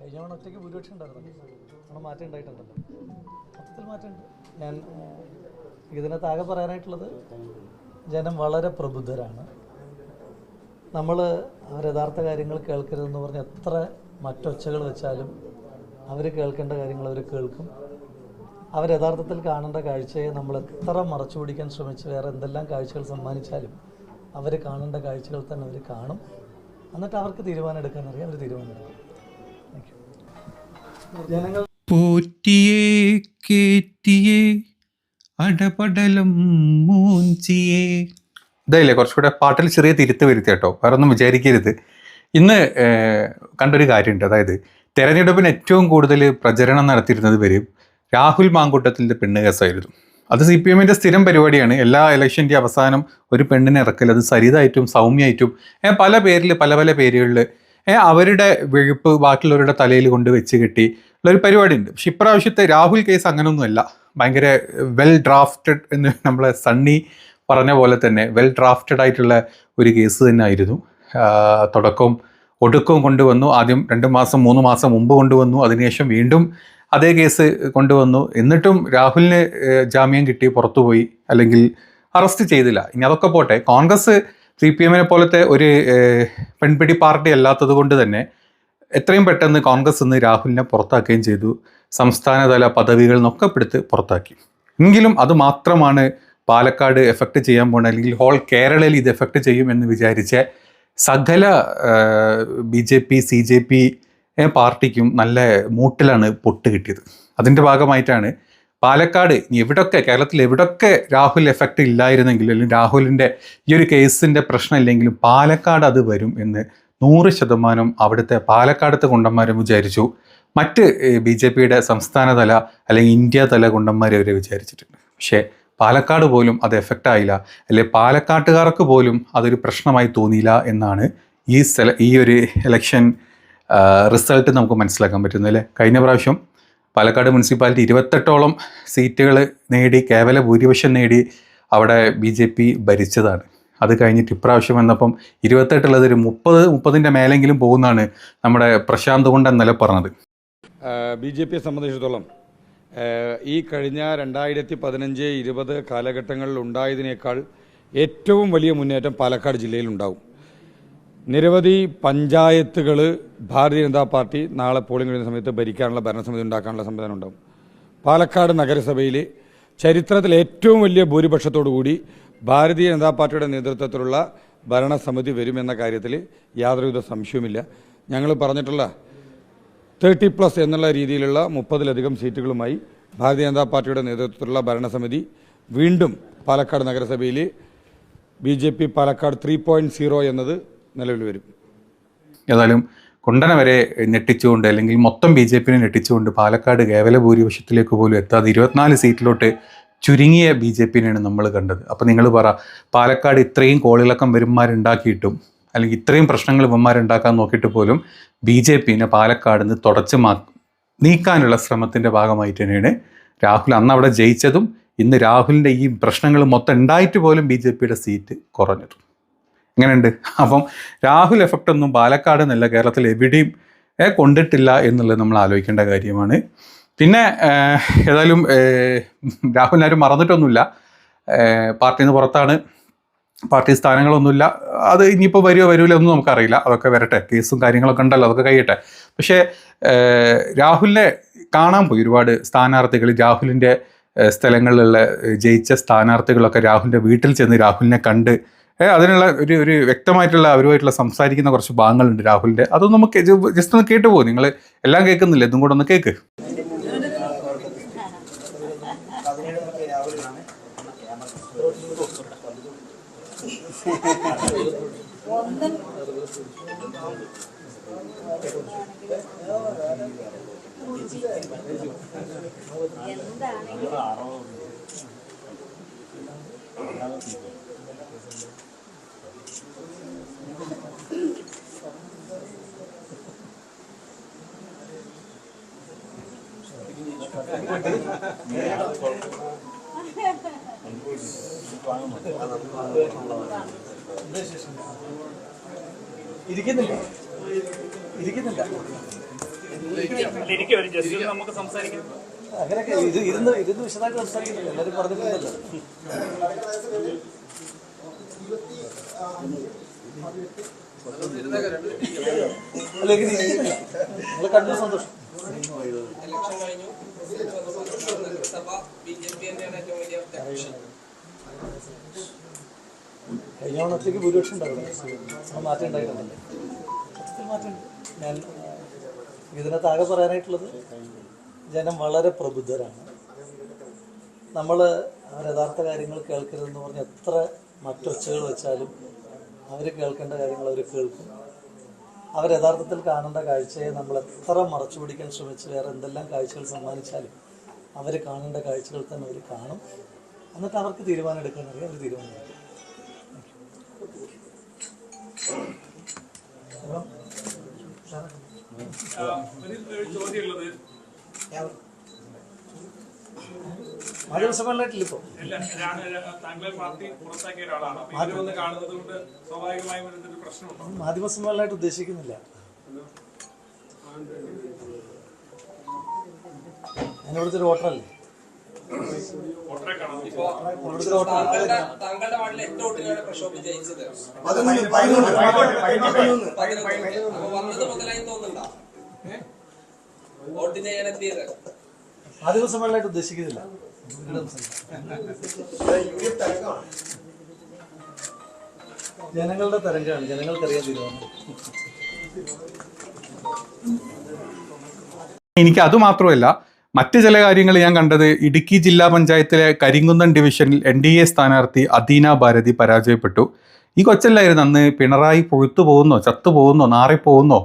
കഴിഞ്ഞ തവണ ഒറ്റയ്ക്ക് ഭൂരിപക്ഷം ഉണ്ടായിരുന്നു, അവിടെ മാറ്റം ഉണ്ടായിട്ടുണ്ടല്ലോ, മൊത്തത്തിൽ മാറ്റമുണ്ട്. ഞാൻ ഇതിനകത്ത് ആകെ പറയാനായിട്ടുള്ളത്, ജനം വളരെ പ്രബുദ്ധരാണ്. നമ്മൾ അവർ യഥാർത്ഥ കാര്യങ്ങൾ കേൾക്കരുതെന്ന് പറഞ്ഞ് എത്ര മറ്റൊച്ചകൾ വെച്ചാലും അവർ കേൾക്കേണ്ട കാര്യങ്ങൾ അവർ കേൾക്കും. അവർ യഥാർത്ഥത്തിൽ കാണേണ്ട കാഴ്ചയെ നമ്മൾ എത്ര മറച്ചു പിടിക്കാൻ ശ്രമിച്ച് വേറെ എന്തെല്ലാം കാഴ്ചകൾ സമ്മാനിച്ചാലും അവർ കാണേണ്ട കാഴ്ചകൾ തന്നെ അവർ കാണും. എന്നിട്ട് അവർക്ക് തീരുമാനം എടുക്കാൻ അറിയാം, അവർ തീരുമാനം എടുക്കും. ജനങ്ങൾ പോറ്റിയേ കേറ്റിയേ അടപടലം മൂഞ്ചിയേ. ഇതായില്ലേ കുറച്ചുകൂടെ പാട്ടിൽ ചെറിയ തിരുത്ത് വരുത്തി കേട്ടോ, വേറെ ഒന്നും വിചാരിക്കരുത്. ഇന്ന് കണ്ടൊരു കാര്യമുണ്ട്, അതായത് തെരഞ്ഞെടുപ്പിന് ഏറ്റവും കൂടുതൽ പ്രചരണം നടത്തിയിരുന്നത് വരും രാഹുൽ മാങ്കൂട്ടത്തിൻ്റെ പെണ്ണ് കേസായിരുന്നു. അത് CPM-ൻ്റെ സ്ഥിരം പരിപാടിയാണ്. എല്ലാ ഇലക്ഷൻ്റെ അവസാനം ഒരു പെണ്ണിനെ ഇറക്കൽ, അത് സരിതായിട്ടും സൗമ്യയായിട്ടും പല പേരിൽ പല പല പേരുകളിൽ അവരുടെ വെഴുപ്പ് ബാക്കിയുള്ളവരുടെ തലയിൽ കൊണ്ട് വെച്ച് കെട്ടി ഉള്ളൊരു പരിപാടിയുണ്ട്. പക്ഷെ ഇപ്രാവശ്യത്തെ രാഹുൽ കേസ് അങ്ങനെയൊന്നുമല്ല. ഭയങ്കര വെൽ ഡ്രാഫ്റ്റഡ് എന്ന് നമ്മളെ സണ്ണി പറഞ്ഞ പോലെ തന്നെ വെൽ ഡ്രാഫ്റ്റഡ് ആയിട്ടുള്ള ഒരു കേസ് തന്നെ ആയിരുന്നു. തുടക്കവും ഒടുക്കവും കൊണ്ടുവന്നു. ആദ്യം 2 മാസം 3 മാസം മുമ്പ് കൊണ്ടുവന്നു, അതിനുശേഷം വീണ്ടും അതേ കേസ് കൊണ്ടുവന്നു. എന്നിട്ടും രാഹുലിന് ജാമ്യം കിട്ടി പുറത്തുപോയി, അല്ലെങ്കിൽ അറസ്റ്റ് ചെയ്തില്ല. ഇനി അതൊക്കെ പോട്ടെ, കോൺഗ്രസ് CPM-നെ പോലത്തെ ഒരു പെൺപിടി പാർട്ടി അല്ലാത്തത് കൊണ്ട് തന്നെ എത്രയും പെട്ടെന്ന് കോൺഗ്രസ് ഇന്ന് രാഹുലിനെ പുറത്താക്കുകയും ചെയ്തു. സംസ്ഥാനതല പദവികൾ നിന്നൊക്കെ എടുത്ത് പുറത്താക്കി. എങ്കിലും അത് മാത്രമാണ് പാലക്കാട് എഫക്റ്റ് ചെയ്യാൻ പോകുന്നത്, അല്ലെങ്കിൽ ഹോൾ കേരളയിൽ ഇത് എഫക്റ്റ് ചെയ്യും എന്ന് വിചാരിച്ച സകല BJP CJP പാർട്ടിക്കും നല്ല മൂട്ടിലാണ് പൊട്ട് കിട്ടിയത്. അതിൻ്റെ ഭാഗമായിട്ടാണ് പാലക്കാട് എവിടൊക്കെ കേരളത്തിൽ എവിടൊക്കെ രാഹുൽ എഫക്റ്റ് ഇല്ലായിരുന്നെങ്കിലും, അല്ലെങ്കിൽ രാഹുലിൻ്റെ ഈ ഒരു കേസിൻ്റെ പ്രശ്നം ഇല്ലെങ്കിലും പാലക്കാട് അത് വരും എന്ന് 100% അവിടുത്തെ പാലക്കാടത്തെ കുണ്ടന്മാരും വിചാരിച്ചു. മറ്റ് BJP-യുടെ സംസ്ഥാനതല അല്ലെങ്കിൽ ഇന്ത്യ തല കുണ്ടന്മാർ അവരെ വിചാരിച്ചിട്ടുണ്ട്. പക്ഷേ പാലക്കാട് പോലും അത് എഫക്റ്റ് ആയില്ല, അല്ലെങ്കിൽ പാലക്കാട്ടുകാർക്ക് പോലും അതൊരു പ്രശ്നമായി തോന്നിയില്ല എന്നാണ് ഈ ഒരു ഇലക്ഷൻ റിസൾട്ട് നമുക്ക് മനസ്സിലാക്കാൻ പറ്റുന്നത് അല്ലേ. കഴിഞ്ഞ പ്രാവശ്യം പാലക്കാട് മുനിസിപ്പാലിറ്റി 28ഓളം സീറ്റുകൾ നേടി, കേവല ഭൂരിപക്ഷം നേടി അവിടെ BJP ഭരിച്ചതാണ്. അത് കഴിഞ്ഞിട്ട് ഇപ്രാവശ്യം വന്നപ്പം 28 ഒരു 30-ന്റെ മേലെങ്കിലും പോകുന്നതാണ് നമ്മുടെ പ്രശാന്ത് കൊണ്ട് ഇന്നലെ പറഞ്ഞത്. BJPയെ സംബന്ധിച്ചിടത്തോളം ഈ കഴിഞ്ഞ 2015-20 കാലഘട്ടങ്ങളിൽ ഉണ്ടായതിനേക്കാൾ ഏറ്റവും വലിയ മുന്നേറ്റം പാലക്കാട് ജില്ലയിലുണ്ടാവും. നിരവധി പഞ്ചായത്തുകൾ ഭാരതീയ ജനതാ പാർട്ടി നാളെ പോളിംഗ് കഴിയുന്ന സമയത്ത് ഭരിക്കാനുള്ള ഭരണസമിതി ഉണ്ടാക്കാനുള്ള സംവിധാനം ഉണ്ടാകും. പാലക്കാട് നഗരസഭയിൽ ചരിത്രത്തിൽ ഏറ്റവും വലിയ ഭൂരിപക്ഷത്തോടുകൂടി ഭാരതീയ ജനതാ പാർട്ടിയുടെ നേതൃത്വത്തിലുള്ള ഭരണസമിതി വരുമെന്ന കാര്യത്തിൽ യാതൊരുവിധ സംശയവുമില്ല. ഞങ്ങൾ പറഞ്ഞിട്ടുള്ള 30+ എന്നുള്ള രീതിയിലുള്ള 30-ലധികം സീറ്റുകളുമായി ഭാരതീയ ജനതാ പാർട്ടിയുടെ നേതൃത്വത്തിലുള്ള ഭരണസമിതി വീണ്ടും പാലക്കാട് നഗരസഭയിൽ BJP പാലക്കാട് 3.0 എന്നത് നിലവിൽ വരും. ഏതായാലും കുണ്ടന വരെ ഞെട്ടിച്ചുകൊണ്ട്, അല്ലെങ്കിൽ മൊത്തം BJP-നെ ഞെട്ടിച്ചുകൊണ്ട് പാലക്കാട് കേവല ഭൂരിപക്ഷത്തിലേക്ക് പോലും എത്താതെ 24 സീറ്റിലോട്ട് ചുരുങ്ങിയ BJP-നെയാണ് നമ്മൾ കണ്ടത്. അപ്പോൾ നിങ്ങൾ പറ, പാലക്കാട് ഇത്രയും കോളിളക്കം വരുമാരുണ്ടാക്കിയിട്ടും, അല്ലെങ്കിൽ ഇത്രയും പ്രശ്നങ്ങൾ ഇവന്മാരുണ്ടാക്കാൻ നോക്കിയിട്ട് പോലും BJP-നെ പാലക്കാട് നിന്ന് തുടച്ച് നീക്കാനുള്ള ശ്രമത്തിൻ്റെ ഭാഗമായിട്ട് തന്നെയാണ് രാഹുൽ അന്ന് അവിടെ ജയിച്ചതും ഇന്ന് രാഹുലിൻ്റെ ഈ പ്രശ്നങ്ങൾ മൊത്തം ഉണ്ടായിട്ട് പോലും BJP-യുടെ സീറ്റ് കുറഞ്ഞത്. എങ്ങനെയുണ്ട്? അപ്പം രാഹുൽ എഫക്റ്റ് ഒന്നും പാലക്കാട് എന്നല്ല കേരളത്തിൽ എവിടെയും കൊണ്ടിട്ടില്ല എന്നുള്ളത് നമ്മൾ ആലോചിക്കേണ്ട കാര്യമാണ്. പിന്നെ ഏതായാലും രാഹുലിനാരും മറന്നിട്ടൊന്നുമില്ല. പാർട്ടിയിൽ നിന്ന് പുറത്താണ്, പാർട്ടി സ്ഥാനങ്ങളൊന്നുമില്ല. അത് ഇനിയിപ്പോൾ വരുമോ വരില്ല ഒന്നും നമുക്കറിയില്ല, അതൊക്കെ വരട്ടെ, കേസും കാര്യങ്ങളൊക്കെ ഉണ്ടല്ലോ, അതൊക്കെ കഴിയട്ടെ. പക്ഷേ രാഹുലിനെ കാണാൻ പോയി ഒരുപാട് സ്ഥാനാർത്ഥികൾ, രാഹുലിൻ്റെ സ്ഥലങ്ങളിലുള്ള ജയിച്ച സ്ഥാനാർത്ഥികളൊക്കെ രാഹുലിൻ്റെ വീട്ടിൽ ചെന്ന് രാഹുലിനെ കണ്ട് അതിനുള്ള ഒരു വ്യക്തമായിട്ടുള്ള അവരുമായിട്ടുള്ള സംസാരിക്കുന്ന കുറച്ച് ഭാഗങ്ങളുണ്ട് രാഹുലിൻ്റെ. അതൊന്നും നമുക്ക് ജസ്റ്റ് ഒന്ന് കേട്ടു പോകും. നിങ്ങൾ എല്ലാം കേൾക്കുന്നില്ല, ഇതും കൂടെ ഒന്ന് കേൾക്ക്. ഇരിക്കുന്നില്ല. അങ്ങനെയൊക്കെ ഇരുന്ന് വിശദമായിട്ട് സംസാരിക്കുന്നില്ല, എല്ലാവരും പറഞ്ഞിട്ടുണ്ടല്ലോ. അല്ലെങ്കിൽ നിങ്ങൾ കണ്ടു സന്തോഷം. കഴിഞ്ഞ ഓണത്തേക്ക് ഭൂരിപക്ഷം ഉണ്ടാവില്ല, മാറ്റം ഉണ്ടായിട്ടുണ്ടല്ലോ. മാറ്റമുണ്ട്. ഞാൻ ഇതിനകത്താകെ പറയാനായിട്ടുള്ളത്, ജനം വളരെ പ്രബുദ്ധരാണ്. നമ്മൾ അവർ യഥാർത്ഥ കാര്യങ്ങൾ കേൾക്കരുതെന്ന് പറഞ്ഞ് എത്ര മറ്റൊച്ചകൾ വെച്ചാലും അവർ കേൾക്കേണ്ട കാര്യങ്ങൾ അവർ കേൾക്കും. അവർ യഥാർത്ഥത്തിൽ കാണേണ്ട കാഴ്ചയെ നമ്മൾ എത്ര മറച്ചു പിടിക്കാൻ ശ്രമിച്ച് വേറെ എന്തെല്ലാം കാഴ്ചകൾ സമ്മാനിച്ചാലും അവർ കാണേണ്ട കാഴ്ചകൾ തന്നെ അവർ കാണും. എന്നിട്ട് അവർക്ക് തീരുമാനം എടുക്കാൻ അറിയാം, അവർ തീരുമാനം എടുക്കും. മാധ്യമസമ്മേളനമായിട്ടില്ല ഇപ്പോൾ. മാധ്യമസമ്മേളനമായിട്ട് ഉദ്ദേശിക്കുന്നില്ല. ഞാൻ ഇവിടുത്തെ ഒരു വോട്ടറല്ലേ. താങ്കളുടെ വാർഡിൽ 8 വോട്ടുകളാണ് പ്രക്ഷോഭം ജയിച്ചത്. വന്നത് മുതലായി തോന്നുന്നുണ്ടോ വോട്ട് ചെയ്യാൻ എത്തിയത്? മാധ്യമസമ്മേളനമായിട്ട് ഉദ്ദേശിക്കുന്നില്ല. ജനങ്ങളുടെ തരംഗമാണ്, ജനങ്ങൾക്കറിയാൻ തീരുമാനം. എനിക്ക് അത് മാത്രമല്ല, മറ്റ് ചില കാര്യങ്ങൾ ഞാൻ കണ്ടത്, ഇടുക്കി ജില്ലാ പഞ്ചായത്തിലെ കരിങ്കുന്നം ഡിവിഷനിൽ NDA സ്ഥാനാർത്ഥി അദീന ഭാരതി പരാജയപ്പെട്ടു. ഈ കൊച്ചല്ലായിരുന്നു അന്ന് പിണറായി പൊഴുത്തു പോകുന്നോ, ചത്തു പോകുന്നോ, നാറിപ്പോകുന്നോ,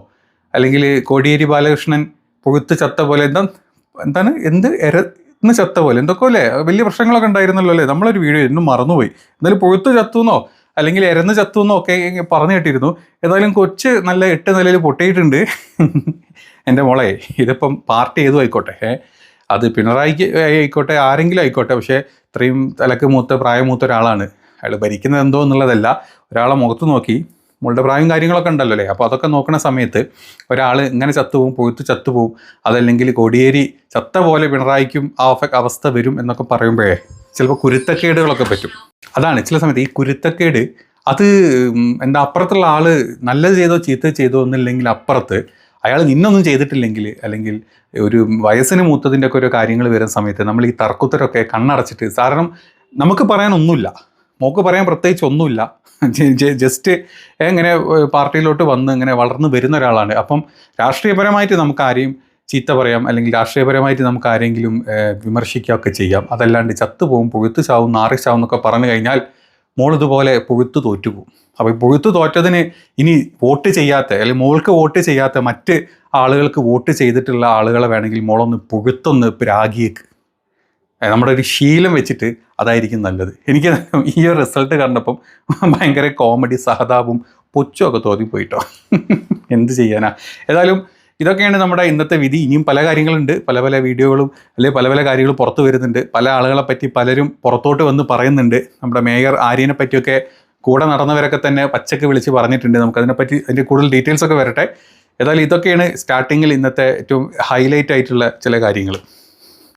അല്ലെങ്കിൽ കോടിയേരി ബാലകൃഷ്ണൻ പൊഴുത്ത് ചത്ത പോലെ, ഇന്ന് ചത്ത പോലെ എന്തൊക്കെ അല്ലേ, വലിയ പ്രശ്നങ്ങളൊക്കെ ഉണ്ടായിരുന്നല്ലോ അല്ലേ. നമ്മളൊരു വീഡിയോ ഇന്നും മറന്നുപോയി. എന്തായാലും പൊഴുത്ത് ചത്തുന്നോ അല്ലെങ്കിൽ എരന്ന് ചത്തുന്നോ ഒക്കെ പറഞ്ഞു കേട്ടിരുന്നു. ഏതായാലും കൊച്ച് നല്ല 8 നിലയിൽ പൊട്ടിയിട്ടുണ്ട്. എൻ്റെ മോളെ, ഇതിപ്പം പാർട്ടി ഏതും ആയിക്കോട്ടെ, അത് പിണറായിക്ക് ആയിക്കോട്ടെ, ആരെങ്കിലും ആയിക്കോട്ടെ, പക്ഷേ ഇത്രയും തലക്ക് പ്രായമൂത്ത ഒരാളാണ്. അയാൾ ഭരിക്കുന്നത് എന്തോ എന്നുള്ളതല്ല, ഒരാളെ മുഖത്ത് നോക്കി, നമ്മളുടെ പ്രായം കാര്യങ്ങളൊക്കെ ഉണ്ടല്ലോ അല്ലേ. അപ്പോൾ അതൊക്കെ നോക്കുന്ന സമയത്ത് ഒരാൾ ഇങ്ങനെ ചത്തുപോകും, പൊഴുത്ത് ചത്തുപോകും, അതല്ലെങ്കിൽ കോടിയേരി ചത്ത പോലെ പിണറായിക്കും ആ അവസ്ഥ വരും എന്നൊക്കെ പറയുമ്പോഴേ ചിലപ്പോൾ കുരുത്തക്കേടുകളൊക്കെ പറ്റും. അതാണ് ചില സമയത്ത് ഈ കുരുത്തക്കേട്, അത് അപ്പുറത്തുള്ള ആൾ നല്ലത് ചെയ്തോ ചീത്ത ചെയ്തോ എന്നില്ലെങ്കിൽ അപ്പുറത്ത് അയാൾ നിന്നൊന്നും ചെയ്തിട്ടില്ലെങ്കിൽ, അല്ലെങ്കിൽ ഒരു വയസ്സിന് മൂത്തതിൻ്റെ ഒക്കെ ഓരോ കാര്യങ്ങൾ വരുന്ന സമയത്ത് നമ്മൾ ഈ തർക്കുത്തരൊക്കെ കണ്ണടച്ചിട്ട്, കാരണം നമുക്ക് പറയാനൊന്നുമില്ല, മോക്ക് പറയാൻ പ്രത്യേകിച്ച് ഒന്നുമില്ല, ജസ്റ്റ് ഇങ്ങനെ പാർട്ടിയിലോട്ട് വന്ന് ഇങ്ങനെ വളർന്നു വരുന്ന ഒരാളാണ്. അപ്പം രാഷ്ട്രീയപരമായിട്ട് നമുക്ക് ആരെയും ചീത്ത പറയാം, അല്ലെങ്കിൽ രാഷ്ട്രീയപരമായിട്ട് നമുക്ക് ആരെങ്കിലും വിമർശിക്കുകയൊക്കെ ചെയ്യാം. അതല്ലാണ്ട് ചത്തുപോകും, പൊഴുത്ത് ചാവും, നാറി ചാവും എന്നൊക്കെ പറഞ്ഞു കഴിഞ്ഞാൽ മോളിതുപോലെ പൊഴുത്ത് തോറ്റുപോകും. അപ്പോൾ ഈ പൊഴുത്ത് തോറ്റതിന് ഇനി വോട്ട് ചെയ്യാത്ത, അല്ലെങ്കിൽ മോൾക്ക് വോട്ട് ചെയ്യാത്ത മറ്റ് ആളുകൾക്ക് വോട്ട് ചെയ്തിട്ടുള്ള ആളുകളെ വേണമെങ്കിൽ മോളൊന്ന് പൊഴുത്തൊന്ന് പ്രാഗിയേക്ക്. നമ്മുടെ ഒരു ശീലം വെച്ചിട്ട് അതായിരിക്കും നല്ലത്. എനിക്ക് ഈ ഒരു റിസൾട്ട് കണ്ടപ്പം ഭയങ്കര കോമഡി, സഹതാപവും പൊച്ചുമൊക്കെ തോന്നിപ്പോയിട്ടോ. എന്ത് ചെയ്യാനാ. ഏതായാലും ഇതൊക്കെയാണ് നമ്മുടെ ഇന്നത്തെ വിധി. ഇനിയും പല കാര്യങ്ങളുണ്ട്, പല പല വീഡിയോകളും അല്ലെങ്കിൽ പല പല കാര്യങ്ങളും പുറത്തു വരുന്നുണ്ട്. പല ആളുകളെ പറ്റി പലരും പുറത്തോട്ട് വന്ന് പറയുന്നുണ്ട്. നമ്മുടെ മേയർ ആര്യനെ പറ്റിയൊക്കെ കൂടെ നടന്നവരൊക്കെ തന്നെ പച്ചക്ക് വിളിച്ച് പറഞ്ഞിട്ടുണ്ട്. നമുക്കതിനെപ്പറ്റി അതിൻ്റെ കൂടുതൽ ഡീറ്റെയിൽസ് ഒക്കെ വരട്ടെ. ഏതായാലും ഇതൊക്കെയാണ് സ്റ്റാർട്ടിങ്ങിൽ ഇന്നത്തെ ഏറ്റവും ഹൈലൈറ്റ് ആയിട്ടുള്ള ചില കാര്യങ്ങൾ.